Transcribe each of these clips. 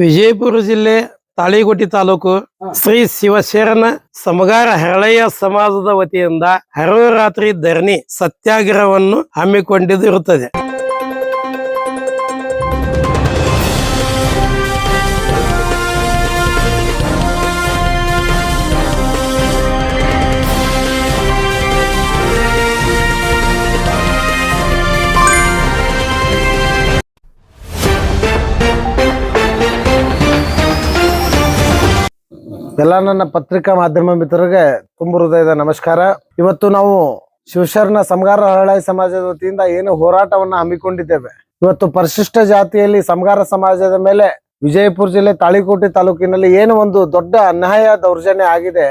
ವಿಜಯಪುರ ಜಿಲ್ಲೆ ತಾಳಿಕೋಟೆ ತಾಲೂಕು ಶ್ರೀ ಶಿವಶರಣ ಸಮಗಾರ ಹರಳಯ್ಯ ಸಮಾಜದ ವತಿಯಿಂದ ಹರವು ರಾತ್ರಿ ಧರಣಿ ಸತ್ಯಾಗ್ರಹವನ್ನು ಹಮ್ಮಿಕೊಂಡಿರುತ್ತದೆ. ಎಲ್ಲ ನನ್ನ ಪತ್ರಿಕಾ ಮಾಧ್ಯಮ ಮಿತ್ರರಿಗೆ ತುಂಬ ಹೃದಯದ ನಮಸ್ಕಾರ. ಇವತ್ತು ನಾವು ಶಿವಶರಣ ಸಮಗಾರ ಹರಳಯ್ಯ ಸಮಾಜದ ವತಿಯಿಂದ ಏನು ಹೋರಾಟವನ್ನ ಹಮ್ಮಿಕೊಂಡಿದ್ದೇವೆ. ಇವತ್ತು ಪರಿಶಿಷ್ಟ ಜಾತಿಯಲ್ಲಿ ಸಮಗಾರ ಸಮಾಜದ ಮೇಲೆ ವಿಜಯಪುರ ಜಿಲ್ಲೆ ತಾಳಿಕೋಟೆ ತಾಲೂಕಿನಲ್ಲಿ ಏನು ಒಂದು ದೊಡ್ಡ ಅನ್ಯಾಯ ದೌರ್ಜನ್ಯ ಆಗಿದೆ,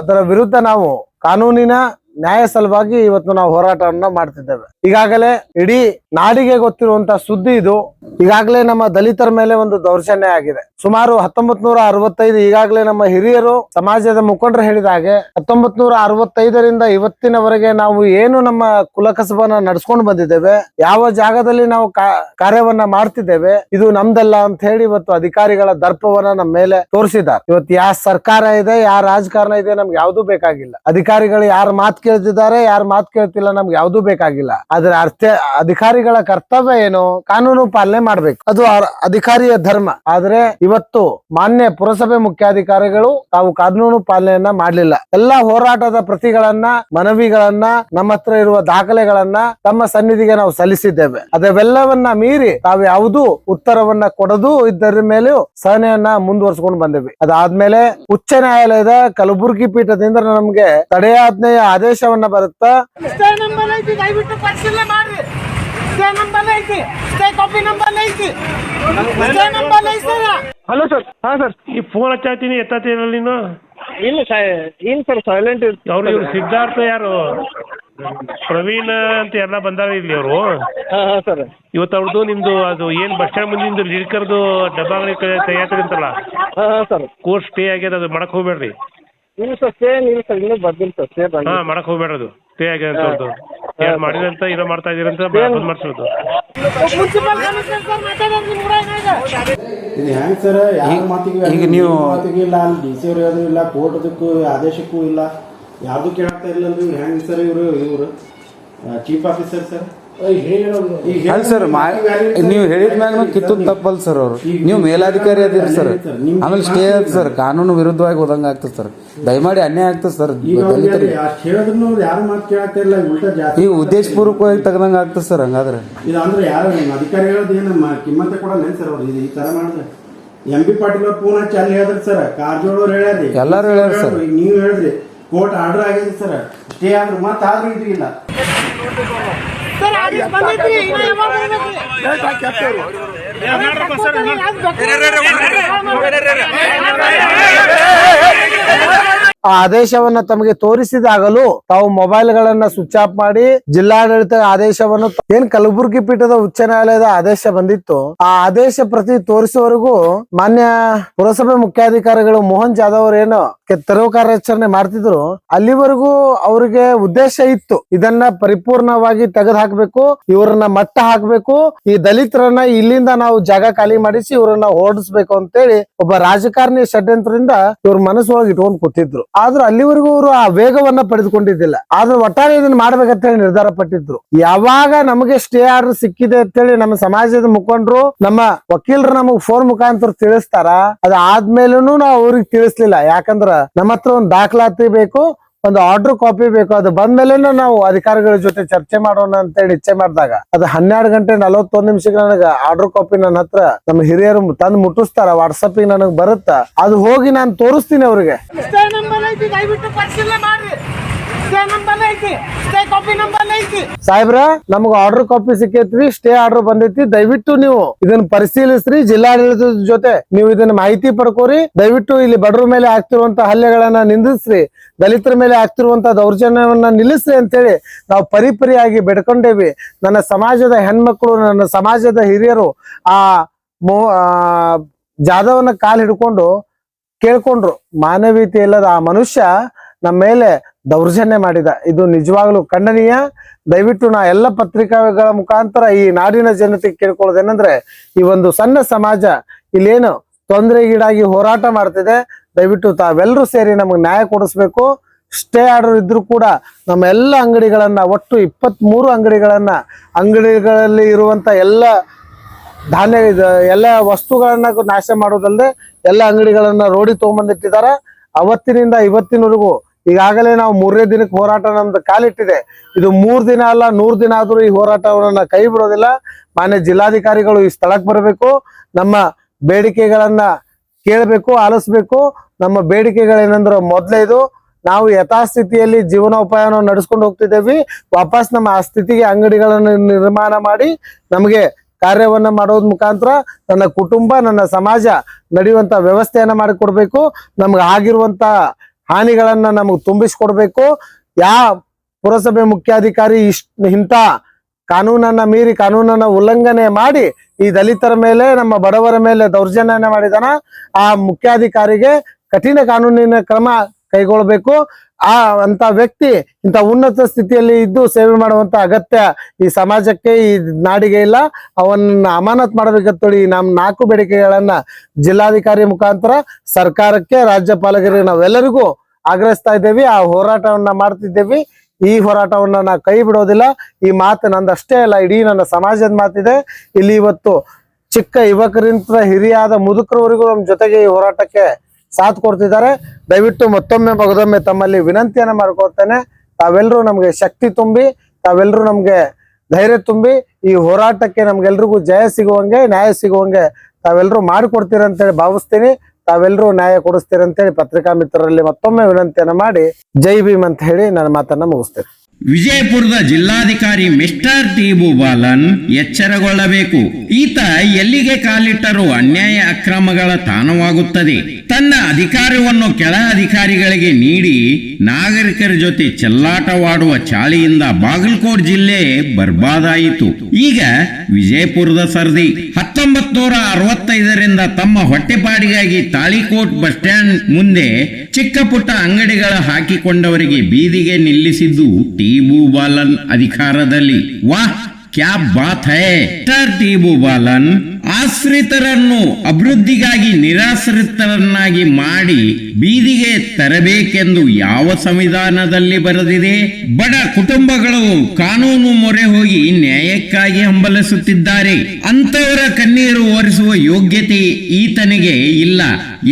ಅದರ ವಿರುದ್ಧ ನಾವು ಕಾನೂನಿನ ನ್ಯಾಯ ಸಲುವಾಗಿ ಇವತ್ತು ನಾವು ಹೋರಾಟವನ್ನ ಮಾಡ್ತಿದ್ದೇವೆ. ಈಗಾಗಲೇ ಇಡೀ ನಾಡಿಗೆ ಗೊತ್ತಿರುವಂತ ಸುದ್ದಿ ಇದು. ಈಗಾಗಲೇ ನಮ್ಮ ದಲಿತರ ಮೇಲೆ ಒಂದು ದೌರ್ಜನ್ಯ ಆಗಿದೆ. ಸುಮಾರು 1965 ಈಗಾಗಲೇ ನಮ್ಮ ಹಿರಿಯರು ಸಮಾಜದ ಮುಖಂಡರು ಹೇಳಿದ ಹಾಗೆ 1965ರಿಂದ ಇವತ್ತಿನವರೆಗೆ ನಾವು ಏನು ನಮ್ಮ ಕುಲಕಸಬನ್ನ ನಡ್ಸ್ಕೊಂಡು ಬಂದಿದ್ದೇವೆ, ಯಾವ ಜಾಗದಲ್ಲಿ ನಾವು ಕಾರ್ಯವನ್ನ ಮಾಡ್ತಿದ್ದೇವೆ, ಇದು ನಮ್ದಲ್ಲ ಅಂತ ಹೇಳಿ ಇವತ್ತು ಅಧಿಕಾರಿಗಳ ದರ್ಪವನ್ನ ನಮ್ಮ ಮೇಲೆ ತೋರಿಸಿದ್ದಾರೆ. ಇವತ್ತು ಯಾವ ಸರ್ಕಾರ ಇದೆ, ಯಾವ ರಾಜಕಾರಣ ಇದೆ, ನಮ್ಗೆ ಯಾವ್ದು ಬೇಕಾಗಿಲ್ಲ. ಅಧಿಕಾರಿಗಳು ಯಾರ ಮಾತು ಕೇಳ್ತಿದ್ದಾರೆ, ಯಾರ ಮಾತು ಕೇಳ್ತಿಲ್ಲ, ನಮ್ಗೆ ಯಾವ್ದು ಬೇಕಾಗಿಲ್ಲ. ಆದ್ರೆ ಅಧಿಕಾರಿಗಳ ಕರ್ತವ್ಯ ಏನು, ಕಾನೂನು ಪಾಲನೆ ಮಾಡ್ಬೇಕು, ಅದು ಅಧಿಕಾರಿಯ ಧರ್ಮ. ಆದ್ರೆ ಇವತ್ತು ಮಾನ್ಯ ಪುರಸಭೆ ಮುಖ್ಯಾಧಿಕಾರಿಗಳು ತಾವು ಕಾನೂನು ಪಾಲನೆಯನ್ನ ಮಾಡ್ಲಿಲ್ಲ. ಎಲ್ಲಾ ಹೋರಾಟದ ಪ್ರತಿಗಳನ್ನ, ಮನವಿಗಳನ್ನ, ನಮ್ಮ ಹತ್ರ ಇರುವ ದಾಖಲೆಗಳನ್ನ ತಮ್ಮ ಸನ್ನಿಧಿಗೆ ನಾವು ಸಲ್ಲಿಸಿದ್ದೇವೆ. ಅದೆಲ್ಲವನ್ನ ಮೀರಿ ತಾವು ಯಾವುದೂ ಉತ್ತರವನ್ನ ಕೊಡದು ಇದರ ಮೇಲೂ ಸಹನೆಯನ್ನ ಮುಂದುವರ್ಸ್ಕೊಂಡು ಬಂದೇವಿ. ಅದಾದ್ಮೇಲೆ ಉಚ್ಚ ನ್ಯಾಯಾಲಯದ ಕಲಬುರಗಿ ಪೀಠದಿಂದ ನಮ್ಗೆ ತಡೆಯಾಜ್ಞೆಯ ಆದೇಶವನ್ನ ಬರುತ್ತಾ ಹಲೋ ಸರ್. ಹಾ ಸರ್, ಈ ಫೋನ್ ಹಚ್ಚಾತೀನಿ ಎತ್ತತ್ತಿರಲ್ಲ ನೀನು? ಇಲ್ಲ ಸರ್, ಸೈಲೆಂಟ್. ಅವ್ರು ಇವ್ರು ಸಿದ್ಧಾರ್ಥ ಯಾರು ಪ್ರವೀಣ್ ಅಂತ ಎಲ್ಲ ಬಂದಾರ ಇಲ್ಲಿ ಅವರು. ಸರ್ ಇವತ್ತು ಅವ್ರದ್ದು ನಿಮ್ದು ಅದು ಏನ್ ಬಸ್ ಸ್ಟ್ಯಾಂಡ್ ಮುಂದಿಂದು ಲಿಡ್ಕರ್ದು ಡಬ್ಬಾಗಳಿ ತಯಾರಿಸ್ತಲ್ಲ ಸರ್, ಕೋರ್ಟ್ ಸ್ಟೇ ಆಗ್ಯದ, ಅದು ಮಾಡಕ್ ಹೋಗ್ಬೇಡ್ರಿ. ಇಲ್ಲ ಸರ್, ಸ್ಟೇ ಇಲ್ಲ ಸರ್, ಇನ್ನೂ ಬರ್ದಿಲ್ಲ ಸರ್. ಸ್ಟೇ ಹಾ ಮಾಡಕ್ ಹೋಗ್ಬೇಡ್ರಿ, ಅದು ಸ್ಟೇ ಆಗ್ಯದ ಅಂತ ಯಾರು ಮಾಡಿದಂತ ಏನೋ ಮಾಡ್ತಾ ಇದೀರಂತ ಬಂದ್ ಮಾಡ್ಸೋದು. ಇದು ಹೆಂಗ್ ಸರ್, ಯಾವ ಮಾತಿಗೆ ನೀವು ಮಾತಿಗೆ ಇಲ್ಲ, ಅಲ್ಲಿ ಡಿ ಸಿ ಅವ್ರು ಯಾವ್ದು ಇಲ್ಲ, ಕೋರ್ಟ್ದಕ್ಕೂ ಆದೇಶಕ್ಕೂ ಇಲ್ಲ, ಯಾವ್ದು ಕೇಳ್ತಾ ಇಲ್ಲ. ಹೆಂಗ್ ಸರ್ ಇವರು ಚೀಫ್ ಆಫೀಸರ್ ಸರ್ ಅಲ್ಲ ಸರ್, ನೀವು ಹೇಳಿದ ಮ್ಯಾಗ ಕಿತ್ತು ತಪ್ಪಲ್ ಸರ್. ಅವರು ನೀವು ಮೇಲಾಧಿಕಾರಿ ಅದಿರಿ ಸರ್, ಆಮೇಲೆ ಸ್ಟೇ ಅದ ಸರ್, ಕಾನೂನು ವಿರುದ್ಧವಾಗಿ ಹೋದಂಗ ಆಗ್ತದೆ ಸರ್. ದಯಮಾಡಿ ಅನ್ಯಾಯ ಆಗ್ತದೆ ಸರ್. ಈಗ ಉದ್ದೇಶಪೂರ್ವಕವಾಗಿ ತೆಗ್ದಂಗ ಆಗ್ತದೆ ಸರ್. ಹಂಗಾದ್ರೆ ಇದು ಅಂದ್ರೆ ಯಾರು ಅಧಿಕಾರಿಗಳದ್ದು ಏನು ಕಿಮ್ಮತ್ತೆ ಕೊಡಲ್ಲ ಸರ್ ಅವ್ರು ಈ ತರ ಮಾಡಿದ್ರೆ? MP ಪಾಟೀಲ್ ಅವ್ರು ಫೋನ್ ಹಚ್ಚಿ ಅಲ್ಲಿ ಹೇಳಿದ್ರಿ ಸರ್, ಕಾರಜೋಳ ಅವ್ರು ಹೇಳ್ಯಾರಿ, ಎಲ್ಲಾರು ಹೇಳ್ಯಾರ ಸರ್. ನೀವು ಹೇಳಿದ್ರಿ ಕೋರ್ಟ್ ಆರ್ಡರ್ ಆಗಿದೆ ಸರ್, ಸ್ಟೇ ಆದ್ರೂ ಮತ್ತೆ ಆದ್ರೂ ಇದು ಇಲ್ಲ. ಆ ಆದೇಶವನ್ನ ತಮಗೆ ತೋರಿಸಿದಾಗಲೂ ತಾವು ಮೊಬೈಲ್ ಗಳನ್ನ ಸ್ವಿಚ್ ಆಫ್ ಮಾಡಿ ಜಿಲ್ಲಾಡಳಿತ ಆದೇಶವನ್ನು ಏನ್ ಕಲಬುರಗಿ ಪೀಠದ ಉಚ್ಚ ನ್ಯಾಯಾಲಯದ ಆದೇಶ ಬಂದಿತ್ತು, ಆ ಆದೇಶ ಪ್ರತಿ ತೋರಿಸುವವರೆಗೂ ಮಾನ್ಯ ಪುರಸಭೆ ಮುಖ್ಯಾಧಿಕಾರಿಗಳು ಮೋಹನ್ ಜಾಧವ್ ಅವರು ಏನು ತೆರವು ಕಾರ್ಯಾಚರಣೆ ಮಾಡ್ತಿದ್ರು, ಅಲ್ಲಿವರೆಗೂ ಅವ್ರಿಗೆ ಉದ್ದೇಶ ಇತ್ತು ಇದನ್ನ ಪರಿಪೂರ್ಣವಾಗಿ ತೆಗೆದು ಹಾಕ್ಬೇಕು, ಇವರನ್ನ ಮಟ್ಟ ಹಾಕ್ಬೇಕು, ಈ ದಲಿತರನ್ನ ಇಲ್ಲಿಂದ ನಾವು ಜಾಗ ಖಾಲಿ ಮಾಡಿಸಿ ಇವರನ್ನ ಓಡಿಸ್ಬೇಕು ಅಂತೇಳಿ ಒಬ್ಬ ರಾಜಕಾರಣಿ ಷಡ್ಯಂತ್ರದಿಂದ ಇವ್ರ ಮನಸ್ಸೊಳಗೆ ಇಟ್ಕೊಂಡು ಕೂತಿದ್ರು. ಆದ್ರೂ ಅಲ್ಲಿವರೆಗೂ ಅವರು ಆ ವೇಗವನ್ನ ಪಡೆದುಕೊಂಡಿದ್ದಿಲ್ಲ. ಆದ್ರೂ ಒಟ್ಟಾರೆ ಇದನ್ನ ಮಾಡ್ಬೇಕಂತ ಹೇಳಿ ನಿರ್ಧಾರ ಪಟ್ಟಿದ್ರು. ಯಾವಾಗ ನಮಗೆ ಸ್ಟೇ ಆರ್ಡರ್ ಸಿಕ್ಕಿದೆ ಅಂತೇಳಿ ನಮ್ಮ ಸಮಾಜದ ಮುಖಂಡರು, ನಮ್ಮ ವಕೀಲರು ನಮಗ್ ಫೋನ್ ಮುಖಾಂತರ ತಿಳಿಸ್ತಾರ, ಅದ ಆದ್ಮೇಲೂ ನಾವು ಅವ್ರಿಗೆ ತಿಳಿಸ್ಲಿಲ್ಲ. ಯಾಕಂದ್ರ ನಮ್ಮ ಹತ್ರ ಒಂದು ದಾಖಲಾತಿ ಬೇಕು, ಒಂದು ಆರ್ಡರ್ ಕಾಪಿ ಬೇಕು. ಅದು ಬಂದ್ಮೇಲೆ ನಾವು ಅಧಿಕಾರಿಗಳ ಜೊತೆ ಚರ್ಚೆ ಮಾಡೋಣ ಅಂತ ಹೇಳಿ ಇಚ್ಛೆ ಮಾಡಿದಾಗ ಅದು 12:41 ನನಗ ಆರ್ಡರ್ ಕಾಪಿ ನನ್ನ ಹತ್ರ ನಮ್ಮ ಹಿರಿಯರು ತಂದು ಮುಟ್ಟಿಸ್ತಾರ, ವಾಟ್ಸಪ್ ನನಗ್ ಬರುತ್ತ, ಅದು ಹೋಗಿ ನಾನು ತೋರಿಸ್ತೀನಿ ಅವ್ರಿಗೆ. ಸಾಹೇಬ್ರ, ನಮಗ ಆರ್ಡರ್ ಕಾಪಿ ಸಿಕ್ಕೈತ್ರಿ, ಸ್ಟೇ ಆರ್ಡರ್ ಬಂದೈತಿ, ದಯವಿಟ್ಟು ನೀವು ಇದನ್ನ ಪರಿಶೀಲಿಸ್ರಿ, ಜಿಲ್ಲಾಡಳಿತದ ಜೊತೆ ನೀವು ಇದನ್ನ ಮಾಹಿತಿ ಪಡ್ಕೋರಿ, ದಯವಿಟ್ಟು ಇಲ್ಲಿ ಬಡವ್ರ ಮೇಲೆ ಆಗ್ತಿರುವಂತ ಹಲ್ಲೆಗಳನ್ನ ನಿಂದಿಸ್ರಿ, ದಲಿತರ ಮೇಲೆ ಆಗ್ತಿರುವಂತ ದೌರ್ಜನ್ಯವನ್ನ ನಿಲ್ಲಿಸ್ರಿ ಅಂತೇಳಿ ನಾವು ಪರಿಪರಿಯಾಗಿ ಬೆಡ್ಕೊಂಡೇವಿ. ನನ್ನ ಸಮಾಜದ ಹೆಣ್ಮಕ್ಳು, ನನ್ನ ಸಮಾಜದ ಹಿರಿಯರು ಆ ಜಾಧವನ ಕಾಲ್ ಹಿಡ್ಕೊಂಡು ಕೇಳ್ಕೊಂಡ್ರು. ಮಾನವೀಯತೆ ಇಲ್ಲದ ಆ ಮನುಷ್ಯ ನಮ್ಮ ಮೇಲೆ ದೌರ್ಜನ್ಯ ಮಾಡಿದ. ಇದು ನಿಜವಾಗ್ಲೂ ಖಂಡನೀಯ. ದಯವಿಟ್ಟು ನಾ ಎಲ್ಲ ಪತ್ರಿಕೆಗಳ ಮುಖಾಂತರ ಈ ನಾಡಿನ ಜನತೆಗೆ ಕೇಳ್ಕೊಳ್ಳೋದೇನಂದ್ರೆ, ಈ ಒಂದು ಸಣ್ಣ ಸಮಾಜ ಇಲ್ಲೇನು ತೊಂದರೆಗೀಡಾಗಿ ಹೋರಾಟ ಮಾಡ್ತಿದೆ. ದಯವಿಟ್ಟು ತಾವೆಲ್ಲರೂ ಸೇರಿ ನಮಗೆ ನ್ಯಾಯ ಕೊಡಿಸ್ಬೇಕು. ಸ್ಟೇ ಆರ್ಡರ್ ಇದ್ರೂ ಕೂಡ ನಮ್ಮ ಎಲ್ಲ ಅಂಗಡಿಗಳನ್ನ, ಒಟ್ಟು 23 ಅಂಗಡಿಗಳಲ್ಲಿ ಇರುವಂತ ಎಲ್ಲ ಧಾನ್ಯ ಎಲ್ಲ ವಸ್ತುಗಳನ್ನ ನಾಶ ಮಾಡೋದಲ್ಲದೆ ಎಲ್ಲ ಅಂಗಡಿಗಳನ್ನ ರೋಡಿಗೆ ತಗೊಂಡ್ಬಂದಿಟ್ಟಿದ್ದಾರೆ. ಅವತ್ತಿನಿಂದ ಇವತ್ತಿನವರೆಗೂ ಈಗಾಗಲೇ ನಾವು 3ನೇ ದಿನಕ್ಕೆ ಹೋರಾಟ ನಮ್ದು ಕಾಲಿಟ್ಟಿದೆ. ಇದು 3 ದಿನ ಅಲ್ಲ, 100 ದಿನ ಆದ್ರೂ ಈ ಹೋರಾಟವನ್ನ ಕೈ ಬಿಡೋದಿಲ್ಲ. ಮಾನ್ಯ ಜಿಲ್ಲಾಧಿಕಾರಿಗಳು ಈ ಸ್ಥಳಕ್ಕೆ ಬರಬೇಕು, ನಮ್ಮ ಬೇಡಿಕೆಗಳನ್ನ ಕೇಳಬೇಕು, ಆಲಿಸ್ಬೇಕು. ನಮ್ಮ ಬೇಡಿಕೆಗಳೇನಂದ್ರೆ, ಮೊದಲೇದು ನಾವು ಯಥಾಸ್ಥಿತಿಯಲ್ಲಿ ಜೀವನೋಪಾಯವನ್ನು ನಡೆಸ್ಕೊಂಡು ಹೋಗ್ತಿದ್ದೇವೆ. ವಾಪಸ್ ನಮ್ಮ ಆ ಸ್ಥಿತಿಗೆ ಅಂಗಡಿಗಳನ್ನು ನಿರ್ಮಾಣ ಮಾಡಿ ನಮಗೆ ಕಾರ್ಯವನ್ನ ಮಾಡೋದ್ ಮುಖಾಂತರ ನನ್ನ ಕುಟುಂಬ, ನನ್ನ ಸಮಾಜ ನಡೆಯುವಂತ ವ್ಯವಸ್ಥೆಯನ್ನ ಮಾಡಿಕೊಡ್ಬೇಕು. ನಮ್ಗೆ ಆಗಿರುವಂತ ಹಾನಿಗಳನ್ನ ನಮಗೆ ತುಂಬಿಸ್ಕೊಡ್ಬೇಕು. ಪುರಸಭೆ ಮುಖ್ಯಾಧಿಕಾರಿ ಇಂಥ ಕಾನೂನನ್ನ ಮೀರಿ, ಕಾನೂನನ್ನ ಉಲ್ಲಂಘನೆ ಮಾಡಿ ಈ ದಲಿತರ ಮೇಲೆ, ನಮ್ಮ ಬಡವರ ಮೇಲೆ ದೌರ್ಜನ್ಯನ ಮಾಡಿದಾನ, ಆ ಮುಖ್ಯಾಧಿಕಾರಿಗೆ ಕಠಿಣ ಕಾನೂನಿನ ಕ್ರಮ ಕೈಗೊಳ್ಳಬೇಕು. ಅಂತ ವ್ಯಕ್ತಿ ಇಂಥ ಉನ್ನತ ಸ್ಥಿತಿಯಲ್ಲಿ ಇದ್ದು ಸೇವೆ ಮಾಡುವಂತ ಅಗತ್ಯ ಈ ಸಮಾಜಕ್ಕೆ, ಈ ನಾಡಿಗೆ ಇಲ್ಲ. ಅವನ್ನ ಅಮಾನತ್ ಮಾಡಬೇಕಂತೇಳಿ ನಮ್ಮ 4 ಬೇಡಿಕೆಗಳನ್ನ ಜಿಲ್ಲಾಧಿಕಾರಿ ಮುಖಾಂತರ ಸರ್ಕಾರಕ್ಕೆ, ರಾಜ್ಯಪಾಲಕರಿಗೆ ನಾವೆಲ್ಲರಿಗೂ ಆಗ್ರಹಿಸ್ತಾ ಇದ್ದೇವೆ. ಆ ಹೋರಾಟವನ್ನ ಮಾಡ್ತಿದ್ದೇವೆ. ಈ ಹೋರಾಟವನ್ನ ನಾ ಕೈ ಬಿಡೋದಿಲ್ಲ. ಈ ಮಾತು ನಂದಷ್ಟೇ ಅಲ್ಲ, ಇಡೀ ನನ್ನ ಸಮಾಜದ ಮಾತಿದೆ. ಇಲ್ಲಿ ಇವತ್ತು ಚಿಕ್ಕ ಯುವಕರಿಂದ ಹಿರಿಯಾದ ಮುದುಕರವರೆಗೂ ನಮ್ಮ ಜೊತೆಗೆ ಈ ಹೋರಾಟಕ್ಕೆ ಸಾಥ್ ಕೊಡ್ತಿದ್ದಾರೆ. ದಯವಿಟ್ಟು ಮಗದೊಮ್ಮೆ ತಮ್ಮಲ್ಲಿ ವಿನಂತಿಯನ್ನ ಮಾಡ್ಕೊಳ್ತೇನೆ, ತಾವೆಲ್ಲರೂ ನಮ್ಗೆ ಶಕ್ತಿ ತುಂಬಿ, ತಾವೆಲ್ಲರೂ ನಮ್ಗೆ ಧೈರ್ಯ ತುಂಬಿ ಈ ಹೋರಾಟಕ್ಕೆ ನಮ್ಗೆಲ್ರಿಗೂ ಜಯ ಸಿಗುವಂಗೆ, ನ್ಯಾಯ ಸಿಗುವಂಗೆ ತಾವೆಲ್ಲರೂ ಮಾಡಿಕೊಡ್ತೀರಂತೇಳಿ ಭಾವಿಸ್ತೀನಿ. ತಾವೆಲ್ಲರೂ ನ್ಯಾಯ ಕೊಡಿಸ್ತೀರಂತೇಳಿ ಪತ್ರಿಕಾ ಮಿತ್ರರಲ್ಲಿ ಮತ್ತೊಮ್ಮೆ ವಿನಂತಿಯನ್ನ ಮಾಡಿ ಜೈ ಭೀಮ್ ಅಂತ ಹೇಳಿ ನನ್ನ ಮಾತನ್ನ ಮುಗಿಸ್ತೇನೆ. ವಿಜಯಪುರದ ಜಿಲ್ಲಾಧಿಕಾರಿ ಮಿಸ್ಟರ್ ಟಿಬು ಬಾಲನ್ ಎಚ್ಚರಗೊಳ್ಳಬೇಕು. ಈತ ಎಲ್ಲಿಗೆ ಕಾಲಿಟ್ಟರೂ ಅನ್ಯಾಯ ಅಕ್ರಮಗಳ ತಾಣವಾಗುತ್ತದೆ. ತನ್ನ ಅಧಿಕಾರವನ್ನು ಕೆಳ ಅಧಿಕಾರಿಗಳಿಗೆ ನೀಡಿ ನಾಗರಿಕರ ಜೊತೆ ಚೆಲ್ಲಾಟವಾಡುವ ಚಾಳಿಯಿಂದ ಬಾಗಲಕೋಟ್ ಜಿಲ್ಲೆ ಬರ್ಬಾದಾಯಿತು. ಈಗ ವಿಜಯಪುರದ ಸರದಿ. 1965ರಿಂದ ತಮ್ಮ ಹೊಟ್ಟೆಪಾಡಿಗಾಗಿ ತಾಳಿಕೋಟ್ ಬಸ್ ಸ್ಟ್ಯಾಂಡ್ ಮುಂದೆ ಚಿಕ್ಕ ಪುಟ್ಟ ಅಂಗಡಿಗಳ ಹಾಕಿಕೊಂಡವರಿಗೆ ಬೀದಿಗೆ ನಿಲ್ಲಿಸಿದ್ದು ಟಿಬು ಬಾಲನ್ ಅಧಿಕಾರದಲ್ಲಿ. ವಾಹ್, ಕ್ಯಾ ಬಾತ್ ಹೈ. ಟಿಬು ಬಾಲನ್ ಆಶ್ರಿತರನ್ನು ಅಭಿವೃದ್ಧಿಗಾಗಿ ನಿರಾಶ್ರಿತರನ್ನಾಗಿ ಮಾಡಿ ಬೀದಿಗೆ ತರಬೇಕೆಂದು ಯಾವ ಸಂವಿಧಾನದಲ್ಲಿ ಬರೆದಿದೆ? ಬಡ ಕುಟುಂಬಗಳು ಕಾನೂನು ಮೊರೆ ಹೋಗಿ ನ್ಯಾಯಕ್ಕಾಗಿ ಹಂಬಲಿಸುತ್ತಿದ್ದಾರೆ. ಅಂತವರ ಕಣ್ಣೀರು ಒರೆಸುವ ಯೋಗ್ಯತೆ ಈತನಿಗೆ ಇಲ್ಲ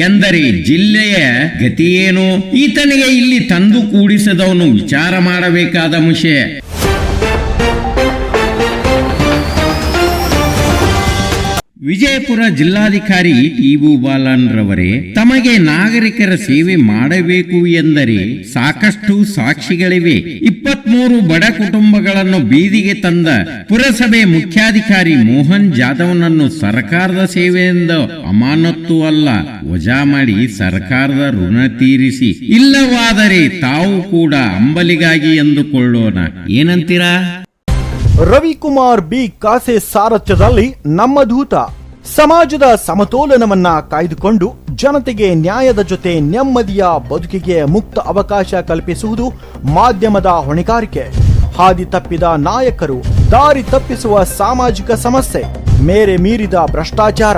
ಎಂದರೆ ಜಿಲ್ಲೆಯ ಗತಿಯೇನು? ಈತನಿಗೆ ಇಲ್ಲಿ ತಂದು ಕೂಡಿಸದವನು ವಿಚಾರ ಮಾಡಬೇಕಾದ ವಿಷಯ. ವಿಜಯಪುರ ಜಿಲ್ಲಾಧಿಕಾರಿ ಟಿಬು ಬಾಲನ್ ರವರೇ, ತಮಗೆ ನಾಗರಿಕರ ಸೇವೆ ಮಾಡಬೇಕು ಎಂದರೆ ಸಾಕಷ್ಟು ಸಾಕ್ಷಿಗಳಿವೆ. 23 ಬಡ ಕುಟುಂಬಗಳನ್ನು ಬೀದಿಗೆ ತಂದ ಪುರಸಭೆ ಮುಖ್ಯಾಧಿಕಾರಿ ಮೋಹನ್ ಜಾಧವ್ನನ್ನು ಸರ್ಕಾರದ ಸೇವೆಯಿಂದ ಅಮಾನತ್ತು ಅಲ್ಲ, ವಜಾ ಮಾಡಿ ಸರ್ಕಾರದ ಋಣ ತೀರಿಸಿ. ಇಲ್ಲವಾದರೆ ತಾವು ಕೂಡ ಅಂಬಲಿಗಾಗಿ ಎಂದುಕೊಳ್ಳೋಣ. ಏನಂತೀರಾ? ರವಿಕುಮಾರ್ ಬಿ ಕಾಸೆ ಸಾರಥ್ಯದಲ್ಲಿ ನಮ್ಮ ದೂತ ಸಮಾಜದ ಸಮತೋಲನವನ್ನ ಕಾಯ್ದುಕೊಂಡು ಜನತೆಗೆ ನ್ಯಾಯದ ಜೊತೆ ನೆಮ್ಮದಿಯ ಬದುಕಿಗೆ ಮುಕ್ತ ಅವಕಾಶ ಕಲ್ಪಿಸುವುದು ಮಾಧ್ಯಮದ ಹೊಣೆಗಾರಿಕೆ. ಹಾದಿ ತಪ್ಪಿದ ನಾಯಕರು, ದಾರಿ ತಪ್ಪಿಸುವ ಸಾಮಾಜಿಕ ಸಮಸ್ಯೆ, ಮೇರೆ ಮೀರಿದ ಭ್ರಷ್ಟಾಚಾರ,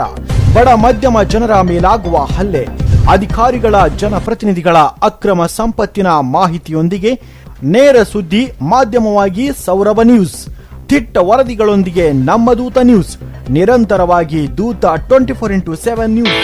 ಬಡ ಮಧ್ಯಮ ಜನರ ಮೇಲಾಗುವ ಹಲ್ಲೆ, ಅಧಿಕಾರಿಗಳ ಜನಪ್ರತಿನಿಧಿಗಳ ಅಕ್ರಮ ಸಂಪತ್ತಿನ ಮಾಹಿತಿಯೊಂದಿಗೆ ನೇರ ಸುದ್ದಿ ಮಾಧ್ಯಮವಾಗಿ ಸೌರಭ ನ್ಯೂಸ್. ದಿಟ್ಟ ವರದಿಗಳೊಂದಿಗೆ ನಮ್ಮ ದೂತ ನ್ಯೂಸ್. ನಿರಂತರವಾಗಿ ದೂತ 24x7 ನ್ಯೂಸ್.